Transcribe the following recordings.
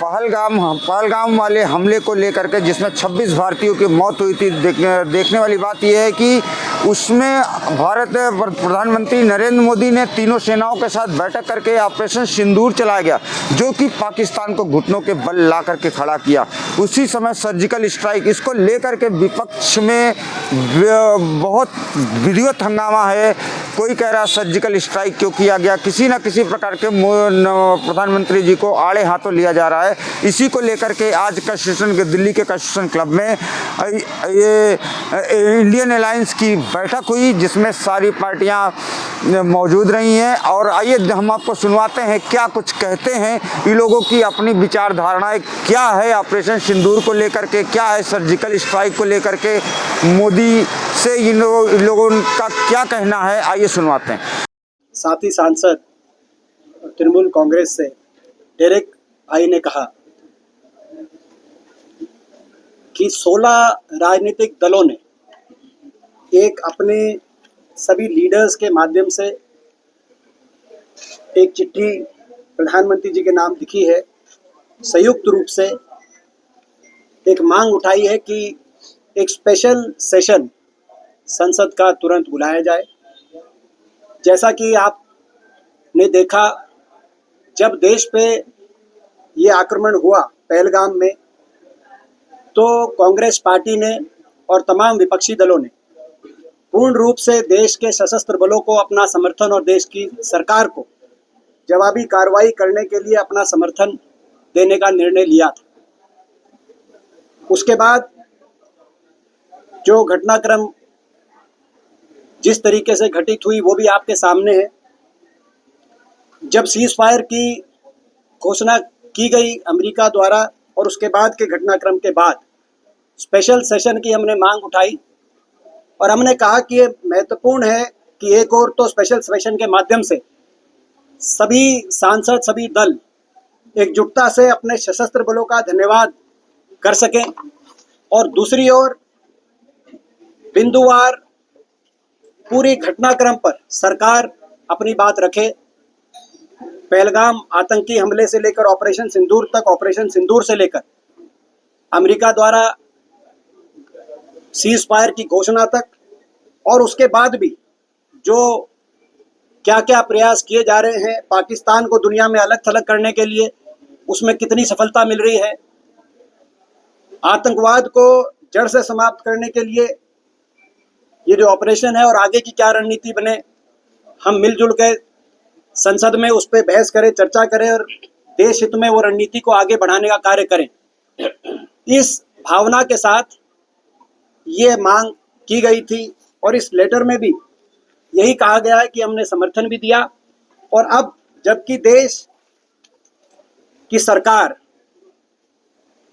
पहलगाम वाले हमले को लेकर के जिसमें 26 भारतीयों की मौत हुई थी, देखने वाली बात यह है कि उसमें भारत प्रधानमंत्री नरेंद्र मोदी ने तीनों सेनाओं के साथ बैठक करके ऑपरेशन सिंदूर चलाया गया, जो कि पाकिस्तान को घुटनों के बल ला करके खड़ा किया। उसी समय सर्जिकल स्ट्राइक, इसको लेकर के विपक्ष में बहुत विधिवत हंगामा है। कोई कह रहा सर्जिकल स्ट्राइक क्यों किया गया, किसी न किसी प्रकार के प्रधानमंत्री जी को आड़े हाथों लिया जा रहा है। इसी को लेकर के आज दिल्ली के कंस्टिट्यूशन क्लब में ये इंडियन अलायंस की बैठक हुई, जिसमें सारी पार्टियां मौजूद रही हैं। और आइए हम आपको सुनवाते हैं क्या कुछ कहते हैं इन लोगों की अपनी विचारधारणाएं क्या है ऑपरेशन सिंदूर को लेकर के, क्या है सर्जिकल स्ट्राइक को लेकर के, मोदी से इन लोगों का क्या कहना है, आइए सुनवाते हैं। साथी सांसद तृणमूल कांग्रेस से डेरेक आई ने कहा कि 16 राजनीतिक दलों ने एक अपने सभी लीडर्स के माध्यम से एक चिट्ठी प्रधानमंत्री जी के नाम लिखी है। संयुक्त रूप से एक मांग उठाई है कि एक स्पेशल सेशन संसद का तुरंत बुलाया जाए। जैसा कि आपने देखा, जब देश पे ये आक्रमण हुआ पहलगाम में, तो कांग्रेस पार्टी ने और तमाम विपक्षी दलों ने पूर्ण रूप से देश के सशस्त्र बलों को अपना समर्थन और देश की सरकार को जवाबी कार्रवाई करने के लिए अपना समर्थन देने का निर्णय लिया था। उसके बाद जो घटनाक्रम जिस तरीके से घटित हुई वो भी आपके सामने है। जब सीज फायर की घोषणा की गई अमेरिका द्वारा और उसके बाद के घटनाक्रम के बाद स्पेशल सेशन की हमने मांग उठाई और हमने कहा कि ये महत्वपूर्ण है कि एक और तो स्पेशल सेशन के माध्यम से सभी सांसद, सभी दल एकजुटता से अपने सशस्त्र बलों का धन्यवाद कर सकें, और दूसरी ओर बिंदुवार पूरी घटनाक्रम पर सरकार अपनी बात रखे। पहलगाम आतंकी हमले से लेकर ऑपरेशन सिंदूर तक, ऑपरेशन सिंदूर से लेकर अमेरिका द्वारा सीज फायर की घोषणा तक, और उसके बाद भी जो क्या क्या प्रयास किए जा रहे हैं पाकिस्तान को दुनिया में अलग थलग करने के लिए, उसमें कितनी सफलता मिल रही है। आतंकवाद को जड़ से समाप्त करने के लिए ये जो ऑपरेशन है और आगे की क्या रणनीति बने, हम मिलजुल के संसद में उस पर बहस करें, चर्चा करें और देश हित में वो रणनीति को आगे बढ़ाने का कार्य करें। इस भावना के साथ ये मांग की गई थी और इस लेटर में भी यही कहा गया है कि हमने समर्थन भी दिया। और अब जबकि देश की सरकार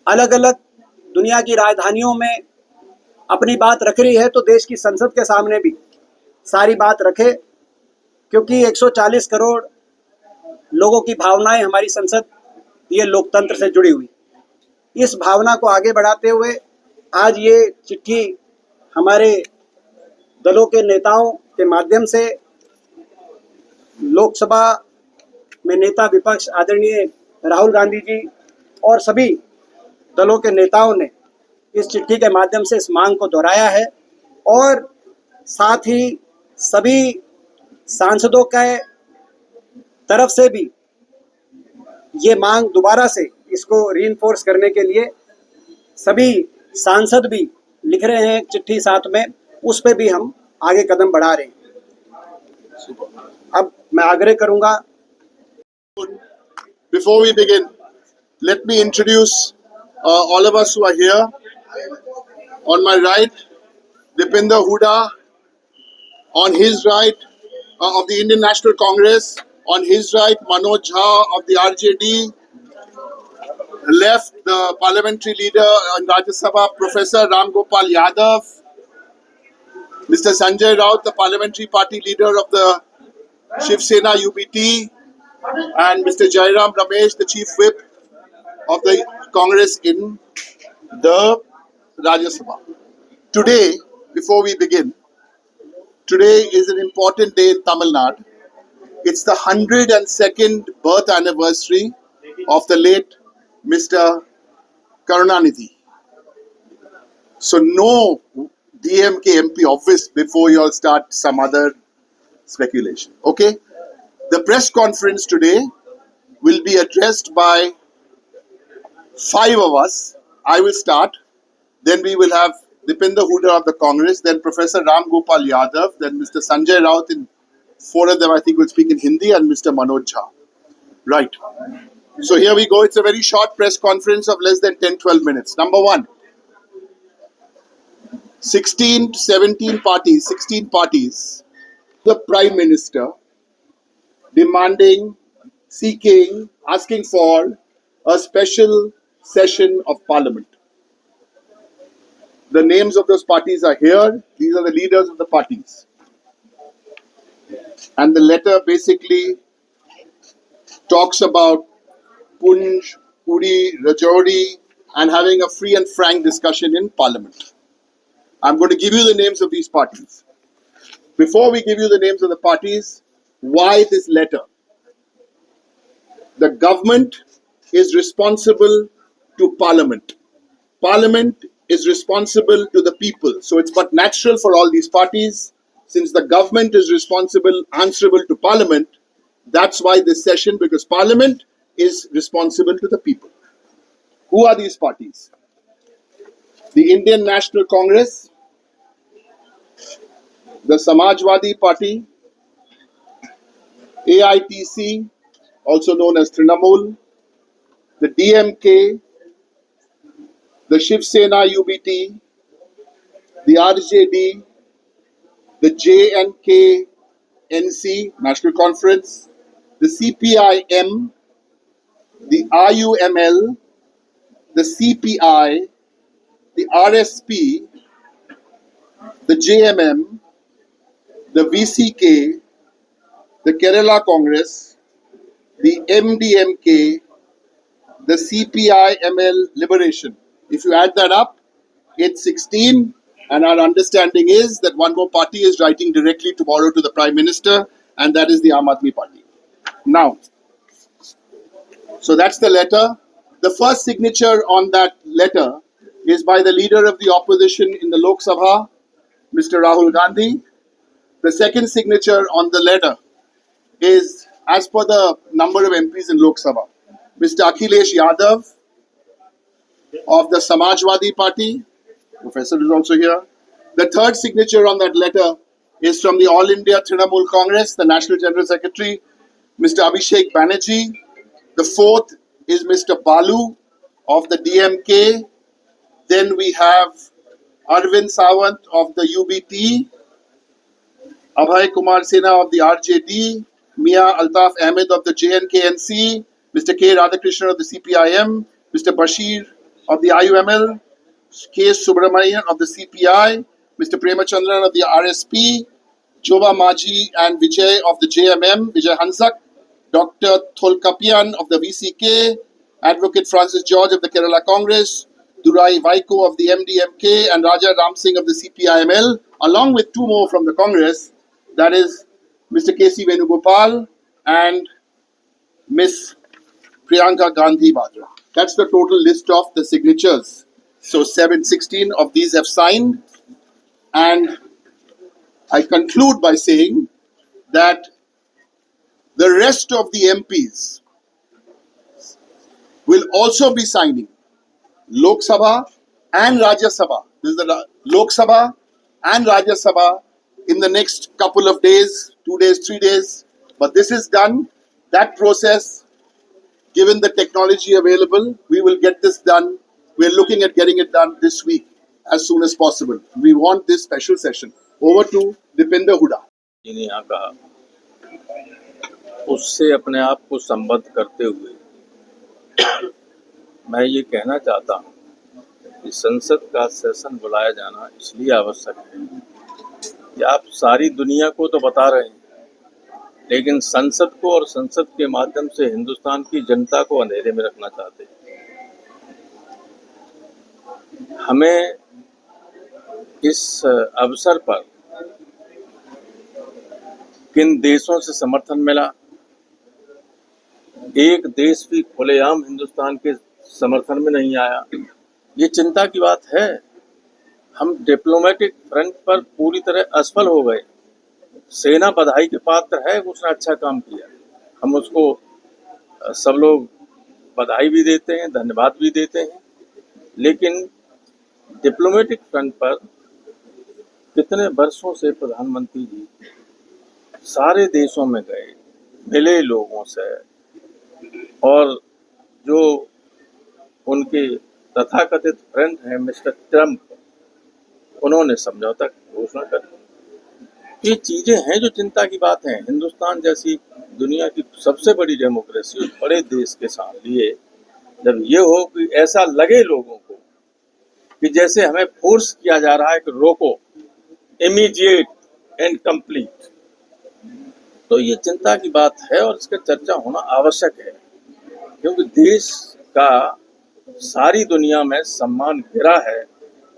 अलग अलग दुनिया की राजधानियों में अपनी बात रख रही है, तो देश की संसद के सामने भी सारी बात रखे, क्योंकि 140 करोड़ लोगों की भावनाएं हमारी संसद ये लोकतंत्र से जुड़ी हुई। इस भावना को आगे बढ़ाते हुए आज ये चिट्ठी हमारे दलों के नेताओं के माध्यम से लोकसभा में नेता विपक्ष आदरणीय राहुल गांधी जी और सभी दलों के नेताओं ने इस चिट्ठी के माध्यम से इस मांग को दोहराया है, और साथ ही सभी सांसदों के तरफ से भी ये मांग दोबारा से इसको रीइंफोर्स करने के लिए सभी सांसद भी लिख रहे हैं चिट्ठी साथ में, उस पे भी हम आगे कदम बढ़ा रहे हैं। अब मैं आग्रह करूंगा। Before we begin, let me introduce all of us who are here. On my right, Dipinder Hooda. On his right, of the Indian National Congress. On his right, Manoj Jha of the RJD. Left, the parliamentary leader in Rajya Sabha, Professor Ram Gopal Yadav. Mr. Sanjay Raut, the parliamentary party leader of the Shiv Sena UBT. And Mr. Jairam Ramesh, the chief whip of the Congress in the Rajya Sabha. Today, before we begin, today is an important day in Tamil Nadu. It's the 102nd birth anniversary of the late Mr. Karunanidhi. So no DMK MP office before you all start some other speculation. Okay? The press conference today will be addressed by 5 of us. I will start. Then we will have Dipender Hooda of the Congress, then Professor Ram Gopal Yadav, then Mr. Sanjay Raut, in 4 of them I think will speak in Hindi, and Mr. Manoj Jha. Right. So here we go. It's a very short press conference of less than 10-12 minutes. Number 1, 16 parties, the Prime Minister demanding, seeking, asking for a special session of Parliament. The names of those parties are here. These are the leaders of the parties. And the letter basically talks about Punj, Puri, Rajouri, and having a free and frank discussion in Parliament. I'm going to give you the names of these parties. Before we give you the names of the parties, why this letter? The government is responsible to Parliament. Parliament is responsible to the people. So it's but natural for all these parties, since the government is responsible, answerable to Parliament, that's why this session, because Parliament is responsible to the people. Who are these parties? The Indian National Congress, the Samajwadi Party, AITC, also known as Trinamool, the DMK, the Shiv Sena UBT, the RJD, the JNK NC, National Conference, the CPIM, the RUML, the CPI, the RSP, the JMM, the VCK, the Kerala Congress, the MDMK, the CPIML Liberation. If you add that up, it's 16, and our understanding is that one more party is writing directly tomorrow to the Prime Minister, and that is the Aam Aadmi Party. Now, so that's the letter. The first signature on that letter is by the leader of the opposition in the Lok Sabha, Mr. Rahul Gandhi. The second signature on the letter is, as per the number of MPs in Lok Sabha, Mr. Akhilesh Yadav of the Samajwadi Party. Professor is also here. The third signature on that letter is from the All India Trinamool Congress, the National General Secretary, Mr. Abhishek Banerjee. The fourth is Mr. Balu of the DMK. Then we have Arvind Sawant of the UBT, Abhay Kumar Sinha of the RJD, Mia Altaf Ahmed of the JNKNC, Mr. K. Radhakrishnan of the CPIM, Mr. Bashir of the IUML, K. Subramanian of the CPI, Mr. Premachandran of the RSP, Joba Maji and Vijay of the JMM, Vijay Hansak, Dr. Tholkapian of the VCK, Advocate Francis George of the Kerala Congress, Durai Vaiko of the MDMK, and Raja Ram Singh of the CPIML, along with 2 more from the Congress, that is Mr. K.C. Venugopal and Miss Priyanka Gandhi Vadra. That's the total list of the signatures. So 16 of these have signed, and I conclude by saying that the rest of the MPs will also be signing. Lok Sabha and Rajya Sabha. This is the Lok Sabha and Rajya Sabha in the next couple of days, 2 days, 3 days. But this is done. That process, given the technology available, we will get this done. We're looking at getting it done this week as soon as possible. We want this special session. Over to Dipender Hooda. जी ने यहाँ कहा, उससे अपने आप को संबद्ध करते हुए मैं ये कहना चाहता हूँ कि संसद का सेशन बुलाया जाना इसलिए आवश्यक है कि आप सारी दुनिया को तो बता रहे हैं, लेकिन संसद को और संसद के माध्यम से हिंदुस्तान की जनता को अंधेरे में रखना चाहते हैं। हमें इस अवसर पर किन देशों से समर्थन मिला, एक देश भी खुलेआम हिंदुस्तान के समर्थन में नहीं आया, ये चिंता की बात है। हम डिप्लोमेटिक फ्रंट पर पूरी तरह असफल हो गए। सेना बधाई के पात्र है, उसने अच्छा काम किया, हम उसको सब लोग बधाई भी देते हैं, धन्यवाद भी देते हैं। लेकिन डिप्लोमेटिक फ्रंट पर कितने वर्षों से प्रधानमंत्री जी सारे देशों में गए, मिले लोगों से, और जो उनके तथाकथित फ्रेंड हैं मिस्टर ट्रम्प, उन्होंने समझौता की घोषणा कर दी। ये चीजें हैं जो चिंता की बात है। हिंदुस्तान जैसी दुनिया की सबसे बड़ी डेमोक्रेसी, उस बड़े देश के साथ लिए जब ये हो कि ऐसा लगे लोगों को कि जैसे हमें फोर्स किया जा रहा है कि रोको, इमीडिएट एंड कंप्लीट, तो ये चिंता की बात है और इसका चर्चा होना आवश्यक है, क्योंकि देश का सारी दुनिया में सम्मान गिरा है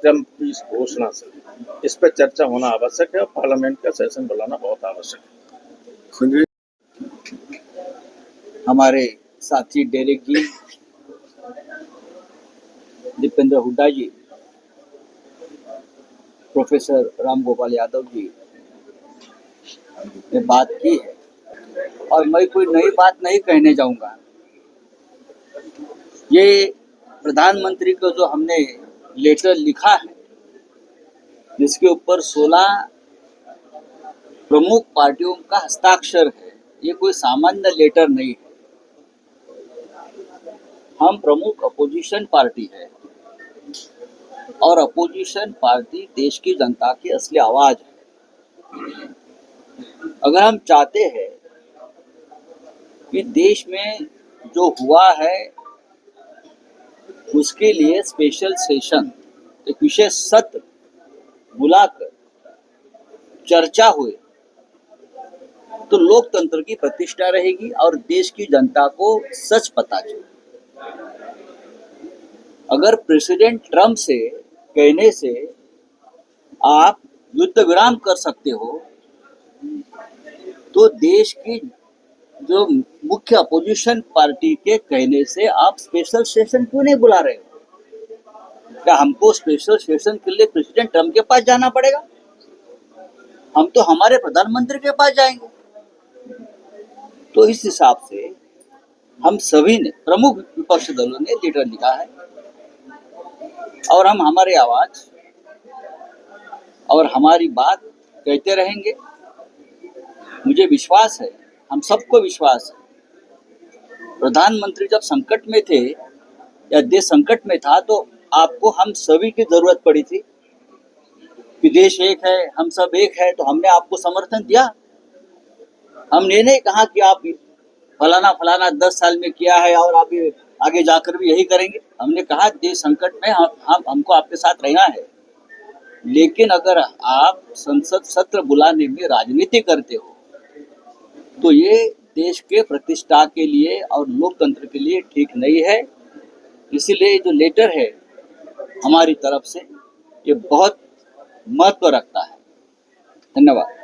ट्रम्प की इस घोषणा से। इस पर चर्चा होना आवश्यक है और पार्लियामेंट का सेशन बुलाना बहुत आवश्यक है। हमारे साथी डेरेक जी, दीपेंद्र हुड्डा जी, प्रोफेसर राम गोपाल यादव जी ने बात की है और मैं कोई नई बात नहीं कहने जाऊंगा। ये प्रधानमंत्री को जो हमने लेटर लिखा है, जिसके ऊपर 16 प्रमुख पार्टियों का हस्ताक्षर है, ये कोई सामान्य लेटर नहीं है। हम प्रमुख अपोजिशन पार्टी है और अपोजिशन पार्टी देश की जनता की असली आवाज है। अगर हम चाहते हैं कि देश में जो हुआ है उसके लिए स्पेशल सेशन, एक विशेष सत्र बुलाकर चर्चा हुए, तो लोकतंत्र की प्रतिष्ठा रहेगी और देश की जनता को सच पता चले। अगर प्रेसिडेंट ट्रम्प से कहने से आप युद्ध विराम कर सकते हो, तो देश की जो मुख्य अपोजिशन पार्टी के कहने से आप स्पेशल सेशन क्यों नहीं बुला रहे हो? क्या हमको स्पेशल सेशन के लिए प्रेसिडेंट ट्रम्प के पास जाना पड़ेगा? हम तो हमारे प्रधानमंत्री के पास जाएंगे। तो इस हिसाब से हम सभी ने, प्रमुख विपक्षी दलों ने लेटर लिखा है और हम हमारी आवाज और हमारी बात कहते रहेंगे। मुझे विश्वास है, हम सबको विश्वास है, प्रधानमंत्री जब संकट में थे या देश संकट में था तो आपको हम सभी की जरूरत पड़ी थी कि देश एक है, हम सब एक है, तो हमने आपको समर्थन दिया। हमने नहीं कहा कि आप फलाना फलाना 10 साल में किया है और आप आगे जाकर भी यही करेंगे। हमने कहा देश संकट में हमको आपके साथ रहना है। लेकिन अगर आप संसद सत्र बुलाने में राजनीति करते हो तो ये देश के प्रतिष्ठा के लिए और लोकतंत्र के लिए ठीक नहीं है। इसीलिए जो लेटर है हमारी तरफ से ये बहुत महत्व रखता है। धन्यवाद।